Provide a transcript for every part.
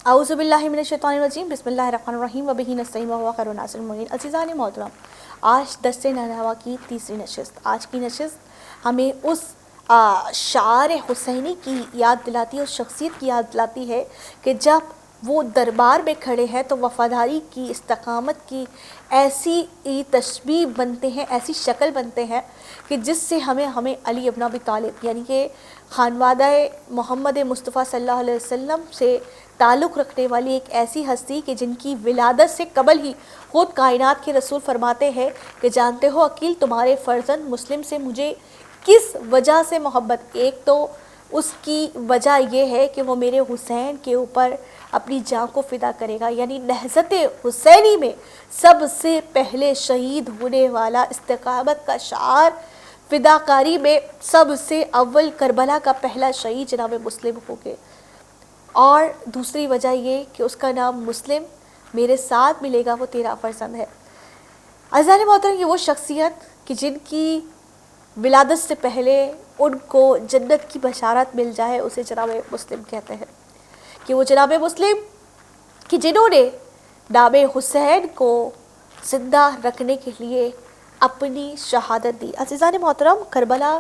اعوذ باللہ من الشیطان الرجیم بسم اللہ الرحمن الرحیم وبہ نستعین وہو خیر الناصرین المعین۔ عزیزان محترم، آج دست نینوا کی تیسری نشست، آج کی نشست ہمیں اس شعار حسینی کی یاد دلاتی ہے، اس شخصیت کی یاد دلاتی ہے کہ جب وہ دربار میں کھڑے ہیں تو وفاداری کی، استقامت کی ایسی تشبیہ بنتے ہیں، ایسی شکل بنتے ہیں کہ جس سے ہمیں علی ابن ابی طالب یعنی کہ خانوادہ محمد مصطفیٰ صلی اللہ علیہ وسلم سے تعلق رکھنے والی ایک ایسی ہستی کہ جن کی ولادت سے قبل ہی خود کائنات کے رسول فرماتے ہیں کہ جانتے ہو عقیل، تمہارے فرزند مسلم سے مجھے کس وجہ سے محبت؟ ایک تو اس کی وجہ یہ ہے کہ وہ میرے حسین کے اوپر اپنی جان کو فدا کرے گا، یعنی نہضت حسینی میں سب سے پہلے شہید ہونے والا استقامت کا شعار، فداکاری میں سب سے اول کربلا کا پہلا شہید جناب مسلم ہو گئے۔ اور دوسری وجہ یہ کہ اس کا نام مسلم میرے ساتھ ملے گا، وہ تیرا فرزند ہے۔ عزیزان محترم، یہ وہ شخصیت کہ جن کی ولادت سے پہلے ان کو جنت کی بشارت مل جائے، اسے جناب مسلم کہتے ہیں، کہ وہ جناب مسلم کہ جنہوں نے نام حسین کو زندہ رکھنے کے لیے اپنی شہادت دی۔ عزیزان محترم، کربلا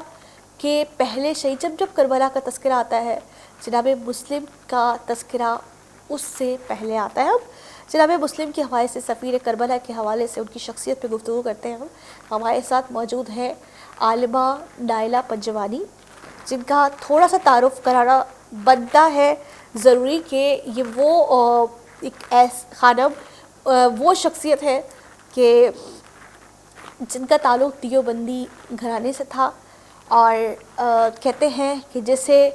کے پہلے شہید، جب کربلا کا تذکرہ آتا ہے، جناب مسلم کا تذکرہ اس سے پہلے آتا ہے۔ اب جناب مسلم کے حوالے سے، سفیر کربلا کے حوالے سے، ان کی شخصیت پہ گفتگو کرتے ہیں۔ ہمارے ساتھ موجود ہیں عالمہ نائلہ پنجوانی، جن کا تھوڑا سا تعارف کرانا بنتا ہے ضروری کہ یہ وہ ایک خانم وہ شخصیت ہے کہ جن کا تعلق دیوبندی گھرانے سے تھا، اور کہتے ہیں کہ جیسے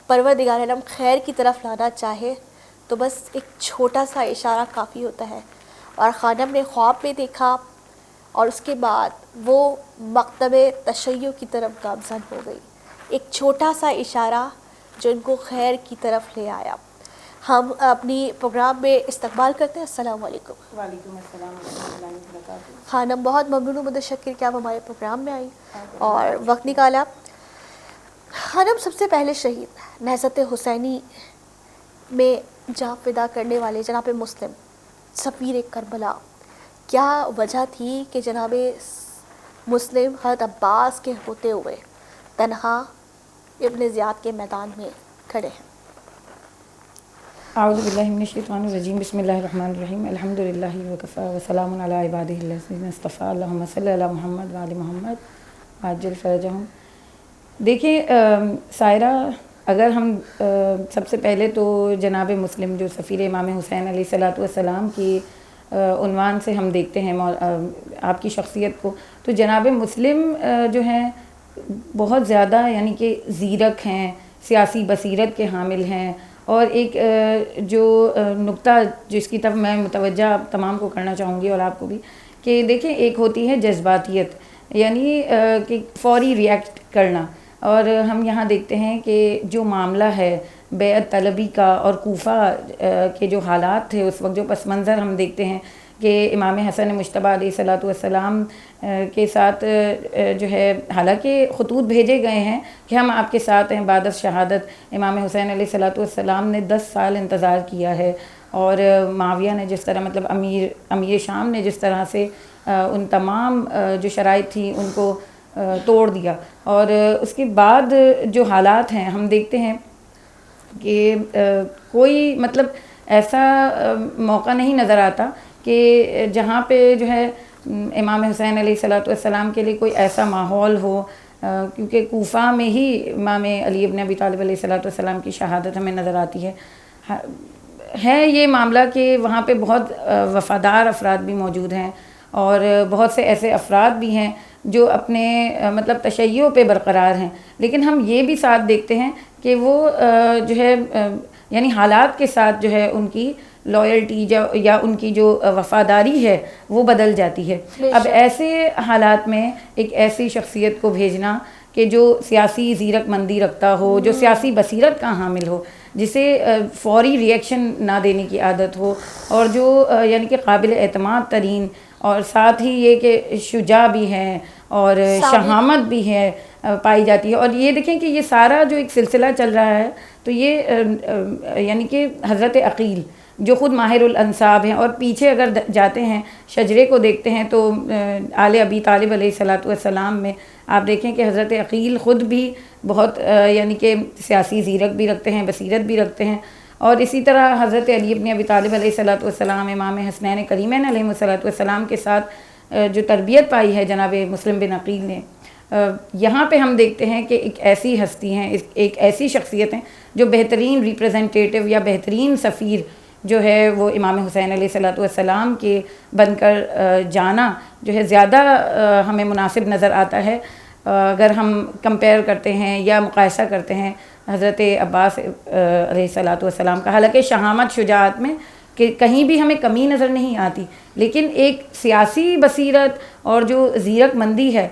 پروردگار عالم خیر کی طرف لانا چاہے تو بس ایک چھوٹا سا اشارہ کافی ہوتا ہے، اور خانم نے خواب میں دیکھا اور اس کے بعد وہ مکتب تشیع کی طرف گامزن ہو گئی، ایک چھوٹا سا اشارہ جو ان کو خیر کی طرف لے آیا۔ ہم اپنی پروگرام میں استقبال کرتے ہیں۔ السلام علیکم۔ وعلیکم السلام ورحمۃ اللہ وبرکاتہ۔ خانم، بہت ممنون و متشکر کہ آپ ہمارے پروگرام میں آئی اور وقت نکالا۔ خانم، سب سے پہلے شہید نہضت حسینی میں جان فدا کرنے والے جناب مسلم سفیر کربلا، کیا وجہ تھی کہ جناب مسلم حضرت عباس کے ہوتے ہوئے تنہا ابن زیاد کے میدان میں کھڑے ہیں؟ اعوذ باللہ من الشیطان الرجیم بسم اللہ الرحمن الرحیم الحمدللہ وکفی وسلام علی عبادہ الذین اصطفی اللہم صلی علی محمد وعلی محمد عاجل فرجہم۔ دیکھیں سائرہ، اگر ہم سب سے پہلے تو جناب مسلم جو سفیر امام حسین علیہ الصلوۃ والسلام کی عنوان سے ہم دیکھتے ہیں آپ کی شخصیت کو، تو جناب مسلم جو ہیں بہت زیادہ یعنی کہ زیرک ہیں، سیاسی بصیرت کے حامل ہیں، اور ایک جو نقطہ جس کی طرف میں متوجہ تمام کو کرنا چاہوں گی اور آپ کو بھی، کہ دیکھیں ایک ہوتی ہے جذباتیت، یعنی کہ فوری ریئیکٹ کرنا، اور ہم یہاں دیکھتے ہیں کہ جو معاملہ ہے بیعت طلبی کا اور کوفہ کے جو حالات تھے اس وقت، جو پس منظر ہم دیکھتے ہیں کہ امام حسن مجتبیٰ علیہ الصلوۃ والسلام کے ساتھ جو ہے حالانکہ خطوط بھیجے گئے ہیں کہ ہم آپ کے ساتھ ہیں بعد از شہادت، امام حسین علیہ الصلوۃ والسلام نے 10 سال انتظار کیا ہے، اور معاویہ نے جس طرح مطلب امیر شام نے جس طرح سے ان تمام جو شرائط تھیں ان کو توڑ دیا، اور اس کے بعد جو حالات ہیں ہم دیکھتے ہیں کہ کوئی مطلب ایسا موقع نہیں نظر آتا کہ جہاں پہ جو ہے امام حسین علیہ الصلوۃ والسلام کے لیے کوئی ایسا ماحول ہو، کیونکہ کوفہ میں ہی امام علی ابن ابی طالب علیہ الصلوۃ والسلام کی شہادت ہمیں نظر آتی ہے یہ معاملہ کہ وہاں پہ بہت وفادار افراد بھی موجود ہیں، اور بہت سے ایسے افراد بھی ہیں جو اپنے مطلب تشیع پہ برقرار ہیں، لیکن ہم یہ بھی ساتھ دیکھتے ہیں کہ وہ جو ہے یعنی حالات کے ساتھ جو ہے ان کی لائلٹی یا ان کی جو وفاداری ہے وہ بدل جاتی ہے۔ اب ایسے حالات میں ایک ایسی شخصیت کو بھیجنا کہ جو سیاسی زیرک مندی رکھتا ہو، جو سیاسی بصیرت کا حامل ہو، جسے فوری ریئیکشن نہ دینے کی عادت ہو، اور جو یعنی کہ قابل اعتماد ترین، اور ساتھ ہی یہ کہ شجاع بھی ہیں اور شہامت بھی ہے پائی جاتی ہے. اور یہ دیکھیں کہ یہ سارا جو ایک سلسلہ چل رہا ہے تو یہ یعنی کہ حضرت عقیل جو خود ماہر الانصاب ہیں, اور پیچھے اگر جاتے ہیں شجرے کو دیکھتے ہیں تو آل ابی طالب علیہ الصلاۃ والسلام میں آپ دیکھیں کہ حضرت عقیل خود بھی بہت یعنی کہ سیاسی زیرک بھی رکھتے ہیں, بصیرت بھی رکھتے ہیں. اور اسی طرح حضرت علی ابن ابی طالب علیہ الصلاۃ والسلام امام حسنین کریمین علیہ الصلاۃ والسلام کے ساتھ جو تربیت پائی ہے جناب مسلم بن عقیل نے, یہاں پہ ہم دیکھتے ہیں کہ ایک ایسی ہستی ہیں, ایک ایسی شخصیت ہیں جو بہترین ریپرزنٹیٹیو یا بہترین سفیر جو ہے وہ امام حسین علیہ الصلاۃ والسلام کے بن کر جانا جو ہے زیادہ ہمیں مناسب نظر آتا ہے اگر ہم کمپیئر کرتے ہیں یا مقایسہ کرتے ہیں حضرت عباس علیہ الصلاۃ والسلام کا. حالانکہ شہامت شجاعت میں کہ کہیں بھی ہمیں کمی نظر نہیں آتی, لیکن ایک سیاسی بصیرت اور جو زیرک مندی ہے,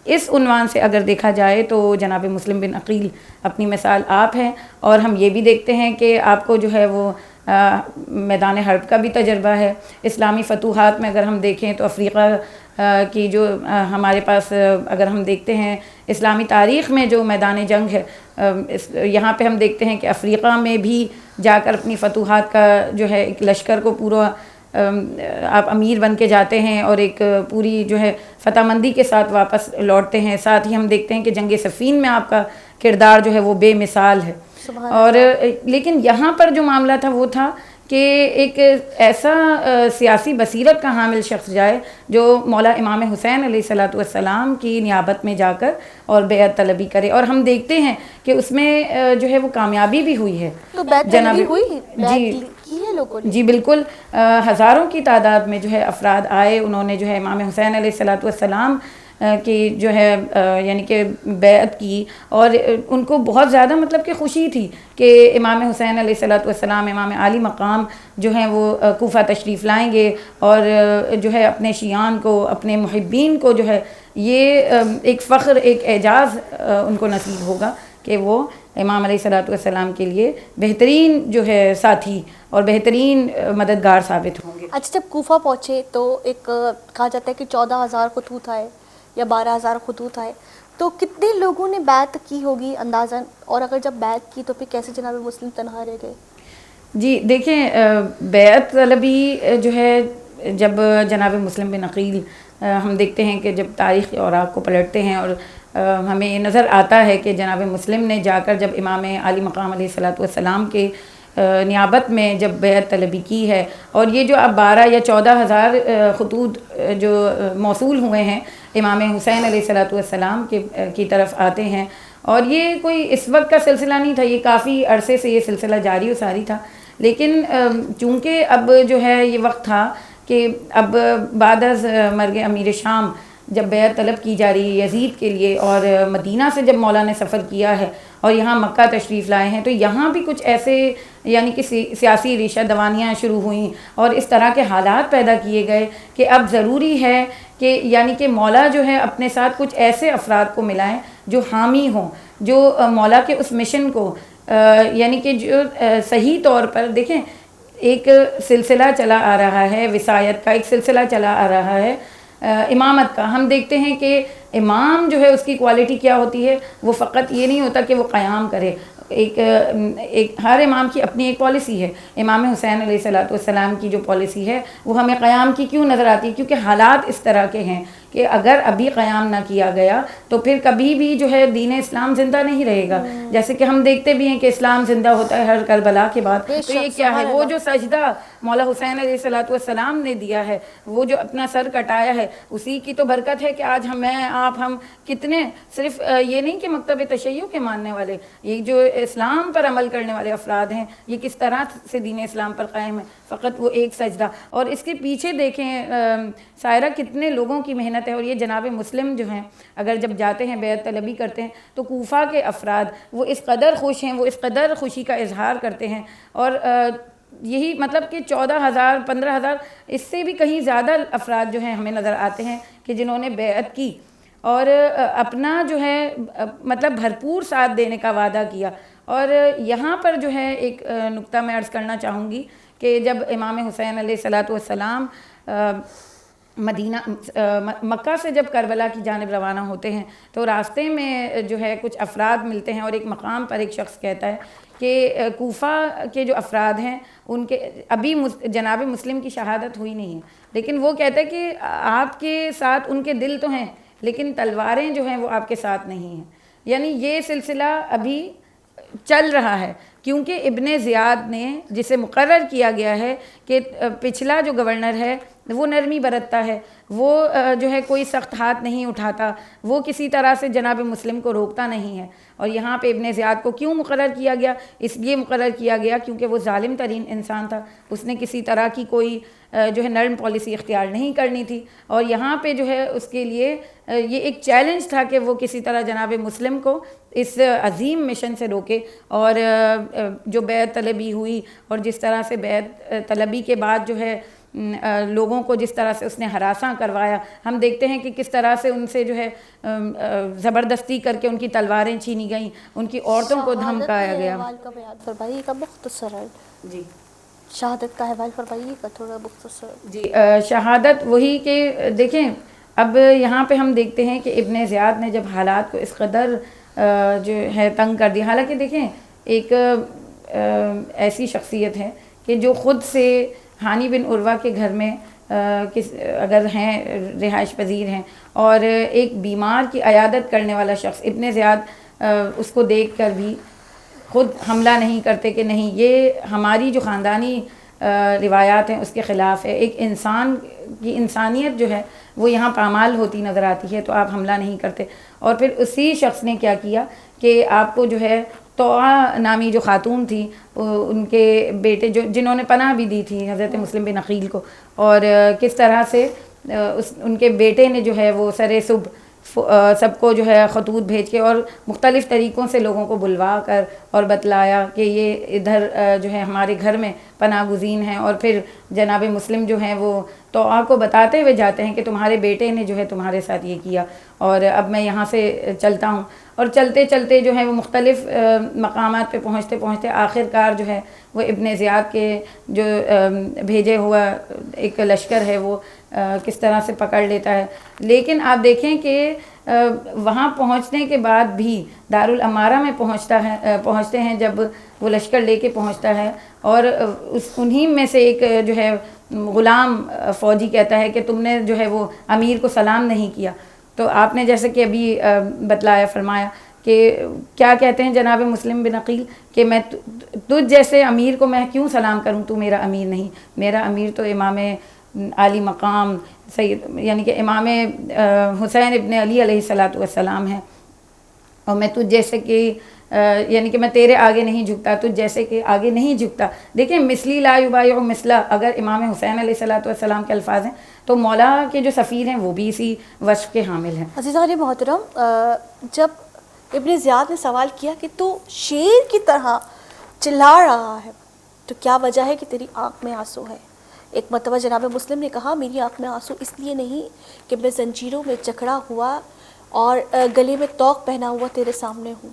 اس عنوان سے اگر دیکھا جائے تو جناب مسلم بن عقیل اپنی مثال آپ ہیں. اور ہم یہ بھی دیکھتے ہیں کہ آپ کو جو ہے وہ میدان حرب کا بھی تجربہ ہے. اسلامی فتوحات میں اگر ہم دیکھیں تو افریقہ کی جو ہمارے پاس اگر ہم دیکھتے ہیں اسلامی تاریخ میں جو میدان جنگ ہے, یہاں پہ ہم دیکھتے ہیں کہ افریقہ میں بھی جا کر اپنی فتوحات کا جو ہے ایک لشکر کو پورا آپ امیر بن کے جاتے ہیں اور ایک پوری جو ہے فتح مندی کے ساتھ واپس لوٹتے ہیں. ساتھ ہی ہم دیکھتے ہیں کہ جنگ صفین میں آپ کا کردار جو ہے وہ بے مثال ہے. اور لیکن یہاں پر جو معاملہ تھا وہ تھا کہ ایک ایسا سیاسی بصیرت کا حامل شخص جائے جو مولا امام حسین علیہ الصلاۃ والسلام کی نیابت میں جا کر اور بیعت طلبی کرے. اور ہم دیکھتے ہیں کہ اس میں جو ہے وہ کامیابی بھی ہوئی ہے. تو بیعت طلبی ہوئی, جی بالکل, ہزاروں کی تعداد میں جو ہے افراد آئے, انہوں نے جو ہے امام حسین علیہ الصلاۃ والسلام کی جو ہے یعنی کہ بیعت کی. اور ان کو بہت زیادہ مطلب کہ خوشی تھی کہ امام حسین علیہ الصلاۃ والسلام امام عالی مقام جو ہیں وہ کوفہ تشریف لائیں گے, اور جو ہے اپنے شیعان کو, اپنے محبین کو جو ہے یہ ایک فخر, ایک اعجاز ان کو نصیب ہوگا کہ وہ امام علیہ الصلاۃ والسلام کے لیے بہترین جو ہے ساتھی اور بہترین مددگار ثابت ہوں گے. اچھا, جب کوفہ پہنچے تو ایک کہا جاتا ہے کہ 14,000 خطوط آئے یا 12,000 خطوط آئے, تو کتنے لوگوں نے بیعت کی ہوگی اندازاً, اور اگر جب بیعت کی تو پھر کیسے جناب مسلم تنہا رہ گئے؟ جی دیکھیں, بیعت طلبی جو ہے جب جناب مسلم بن عقیل ہم دیکھتے ہیں کہ جب تاریخ کے اوراق کو پلٹتے ہیں اور ہمیں یہ نظر آتا ہے کہ جناب مسلم نے جا کر جب امام عالی مقام علیہ الصلاۃ والسلام کے نیابت میں جب بیعت طلبی کی ہے, اور یہ جو اب 12 یا 14,000 خطوط جو موصول ہوئے ہیں امام حسین علیہ الصلاۃ والسلام کی طرف آتے ہیں, اور یہ کوئی اس وقت کا سلسلہ نہیں تھا, یہ کافی عرصے سے یہ سلسلہ جاری و ساری تھا. لیکن چونکہ اب جو ہے یہ وقت تھا کہ اب بعد از مرگ امیر شام جب بیعت طلب کی جا رہی ہے یزید کے لیے, اور مدینہ سے جب مولا نے سفر کیا ہے اور یہاں مکہ تشریف لائے ہیں, تو یہاں بھی کچھ ایسے یعنی کہ سیاسی ریشہ دوانیاں شروع ہوئیں اور اس طرح کے حالات پیدا کیے گئے کہ اب ضروری ہے کہ یعنی کہ مولا جو ہے اپنے ساتھ کچھ ایسے افراد کو ملائیں جو حامی ہوں, جو مولا کے اس مشن کو یعنی کہ جو صحیح طور پر دیکھیں, ایک سلسلہ چلا آ رہا ہے ولایت کا, ایک سلسلہ چلا آ رہا ہے امامت کا. ہم دیکھتے ہیں کہ امام جو ہے اس کی کوالٹی کیا ہوتی ہے, وہ فقط یہ نہیں ہوتا کہ وہ قیام کرے, ایک ہر امام کی اپنی ایک پالیسی ہے. امام حسین علیہ الصلاۃ والسلام کی جو پالیسی ہے وہ ہمیں قیام کی کیوں نظر آتی ہے, کیونکہ حالات اس طرح کے ہیں کہ اگر ابھی قیام نہ کیا گیا تو پھر کبھی بھی جو ہے دین اسلام زندہ نہیں رہے گا. جیسے کہ ہم دیکھتے بھی ہیں کہ اسلام زندہ ہوتا ہے ہر کربلا کے بعد. تو یہ کیا ہے, وہ جو سجدہ مولا حسین علیہ الصلاۃ والسلام نے دیا ہے, وہ جو اپنا سر کٹایا ہے, اسی کی تو برکت ہے کہ آج ہم کتنے صرف یہ نہیں کہ مکتب تشیع کے ماننے والے, یہ جو اسلام پر عمل کرنے والے افراد ہیں, یہ کس طرح سے دین اسلام پر قائم ہے, فقط وہ ایک سجدہ. اور اس کے پیچھے دیکھیں سائرہ کتنے لوگوں کی محنت ہے. اور یہ جناب مسلم جو ہیں اگر جب جاتے ہیں بیعت طلبی کرتے ہیں تو کوفہ کے افراد وہ اس قدر خوش ہیں, وہ اس قدر خوشی کا اظہار کرتے ہیں, اور یہی مطلب کہ 14,000 15,000 اس سے بھی کہیں زیادہ افراد جو ہیں ہمیں نظر آتے ہیں کہ جنہوں نے بیعت کی اور اپنا جو ہے مطلب بھرپور ساتھ دینے کا وعدہ کیا. اور یہاں پر جو ہے ایک نقطہ میں عرض کرنا چاہوں گی کہ جب امام حسین علیہ الصلاۃ والسلام مدینہ مکہ سے جب کربلا کی جانب روانہ ہوتے ہیں تو راستے میں جو ہے کچھ افراد ملتے ہیں، اور ایک مقام پر ایک شخص کہتا ہے کہ کوفہ کے جو افراد ہیں ان کے ابھی جناب مسلم کی شہادت ہوئی نہیں ہے، لیکن وہ کہتا ہے کہ آپ کے ساتھ ان کے دل تو ہیں لیکن تلواریں جو ہیں وہ آپ کے ساتھ نہیں ہیں. یعنی یہ سلسلہ ابھی چل رہا ہے، کیونکہ ابن زیاد نے جسے مقرر کیا گیا ہے کہ پچھلا جو گورنر ہے وہ نرمی برتتا ہے، وہ جو ہے کوئی سخت ہاتھ نہیں اٹھاتا، وہ کسی طرح سے جناب مسلم کو روکتا نہیں ہے. اور یہاں پہ ابن زیاد کو کیوں مقرر کیا گیا؟ اس لیے مقرر کیا گیا کیونکہ وہ ظالم ترین انسان تھا، اس نے کسی طرح کی کوئی جو ہے نرم پالیسی اختیار نہیں کرنی تھی، اور یہاں پہ جو ہے اس کے لیے یہ ایک چیلنج تھا کہ وہ کسی طرح جناب مسلم کو اس عظیم مشن سے روکے. اور جو بیعت طلبی ہوئی اور جس طرح سے بیعت طلبی کے بعد جو ہے لوگوں کو جس طرح سے اس نے ہراساں کروایا، ہم دیکھتے ہیں کہ کس طرح سے ان سے جو ہے زبردستی کر کے ان کی تلواریں چھینی گئیں، ان کی عورتوں کو دھمکایا گیا. احوال کا بیان فرمائیے گا مختصر. جی شہادت کا احوال فرمائیے گا تھوڑا مختصر. جی شہادت وہی کہ دیکھیں اب یہاں پہ ہم دیکھتے ہیں کہ ابن زیاد نے جب حالات کو اس قدر جو ہے تنگ کر دیا، حالانکہ دیکھیں ایک ایسی شخصیت ہے کہ جو خود سے ہانی بن عروہ کے گھر میں اگر ہیں رہائش پذیر ہیں، اور ایک بیمار کی عیادت کرنے والا شخص ابن زیاد اس کو دیکھ کر بھی خود حملہ نہیں کرتے کہ نہیں یہ ہماری جو خاندانی روایات ہیں اس کے خلاف ہے، ایک انسان کی انسانیت جو ہے وہ یہاں پامال ہوتی نظر آتی ہے، تو آپ حملہ نہیں کرتے. اور پھر اسی شخص نے کیا کیا کہ آپ کو جو ہے طوعہ نامی جو خاتون تھی ان کے بیٹے جنہوں نے پناہ بھی دی تھی حضرت مسلم بن عقیل کو، اور کس طرح سے ان کے بیٹے نے جو ہے وہ سر صبح سب کو جو ہے خطوط بھیج کے اور مختلف طریقوں سے لوگوں کو بلوا کر اور بتلایا کہ یہ ادھر جو ہے ہمارے گھر میں پناہ گزین ہیں، اور پھر جناب مسلم جو ہیں وہ طوعہ کو بتاتے ہوئے جاتے ہیں کہ تمہارے بیٹے نے جو ہے تمہارے ساتھ یہ کیا اور اب میں یہاں سے چلتا ہوں. اور چلتے چلتے جو ہے وہ مختلف مقامات پہ پہنچتے پہنچتے آخر کار جو ہے وہ ابن زیاد کے جو بھیجے ہوا ایک لشکر ہے وہ کس طرح سے پکڑ لیتا ہے. لیکن آپ دیکھیں کہ وہاں پہنچنے کے بعد بھی دارالامارہ میں پہنچتے ہیں جب وہ لشکر لے کے پہنچتا ہے، اور انہی میں سے ایک جو ہے غلام فوجی کہتا ہے کہ تم نے جو ہے وہ امیر کو سلام نہیں کیا. تو آپ نے جیسے کہ ابھی بتلایا فرمایا کہ کیا کہتے ہیں جناب مسلم بن عقیل کہ میں تجھ جیسے امیر کو میں کیوں سلام کروں، تو میرا امیر نہیں، میرا امیر تو امام عالی مقام سید یعنی کہ امام حسین ابن علی علیہ الصلوۃ والسلام ہیں، اور میں تجھ جیسے کہ یعنی کہ میں تیرے آگے نہیں جھکتا، تجھ جیسے کہ آگے نہیں جھکتا. دیکھیں مثلی لا یبایع مثلا اگر امام حسین علیہ الصلوۃ والسلام کے الفاظ ہیں تو مولا کے جو سفیر ہیں وہ بھی اسی وصف کے حامل ہیں. عزیزان محترم، جب ابن زیاد نے سوال کیا کہ تو شیر کی طرح چلا رہا ہے تو کیا وجہ ہے کہ تیری آنکھ میں آنسو ہے؟ ایک مرتبہ جناب مسلم نے کہا میری آنکھ میں آنسو اس لیے نہیں کہ میں زنجیروں میں جکڑا ہوا اور گلے میں توق پہنا ہوا تیرے سامنے ہوں،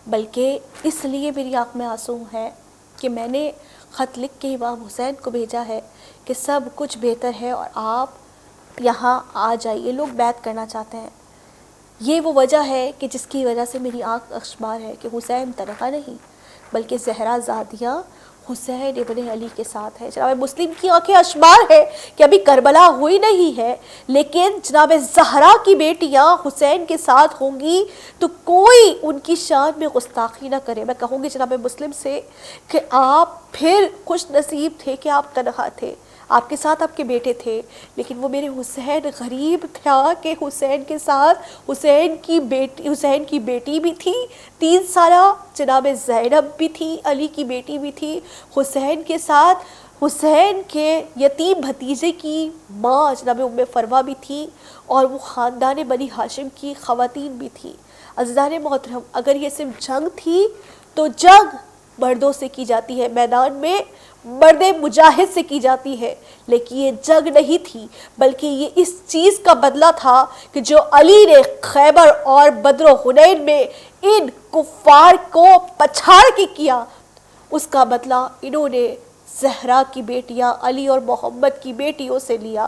بلکہ اس لیے میری آنکھ میں آنسو ہے کہ میں نے خط لکھ کے امام حسین کو بھیجا ہے کہ سب کچھ بہتر ہے اور آپ یہاں آ جائیے، لوگ بیعت کرنا چاہتے ہیں. یہ وہ وجہ ہے کہ جس کی وجہ سے میری آنکھ اشبار ہے کہ حسین تنہا نہیں بلکہ زہرا زادیہ حسین ابن علی کے ساتھ ہے. جناب مسلم کی آنکھیں اشبار ہے کہ ابھی کربلا ہوئی نہیں ہے، لیکن جناب زہرا کی بیٹیاں حسین کے ساتھ ہوں گی تو کوئی ان کی شان میں گستاخی نہ کرے. میں کہوں گی جناب مسلم سے کہ آپ پھر خوش نصیب تھے کہ آپ تنہا تھے، آپ کے ساتھ آپ کے بیٹے تھے، لیکن وہ میرے حسین غریب تھا کہ حسین کے ساتھ حسین کی بیٹی بھی تھی 3 سالہ، جناب زینب بھی تھی، علی کی بیٹی بھی تھی، حسین کے ساتھ حسین کے یتیم بھتیجے کی ماں جناب ام فروہ بھی تھی، اور وہ خاندان بنی ہاشم کی خواتین بھی تھی. عزیزان محترم، اگر یہ صرف جنگ تھی تو جنگ مردوں سے کی جاتی ہے، میدان میں مرد مجاہد سے کی جاتی ہے، لیکن یہ جنگ نہیں تھی بلکہ یہ اس چیز کا بدلہ تھا کہ جو علی نے خیبر اور بدر و حنین میں ان کفار کو پچھاڑ کے کیا، اس کا بدلہ انہوں نے زہرا کی بیٹیاں علی اور محمد کی بیٹیوں سے لیا.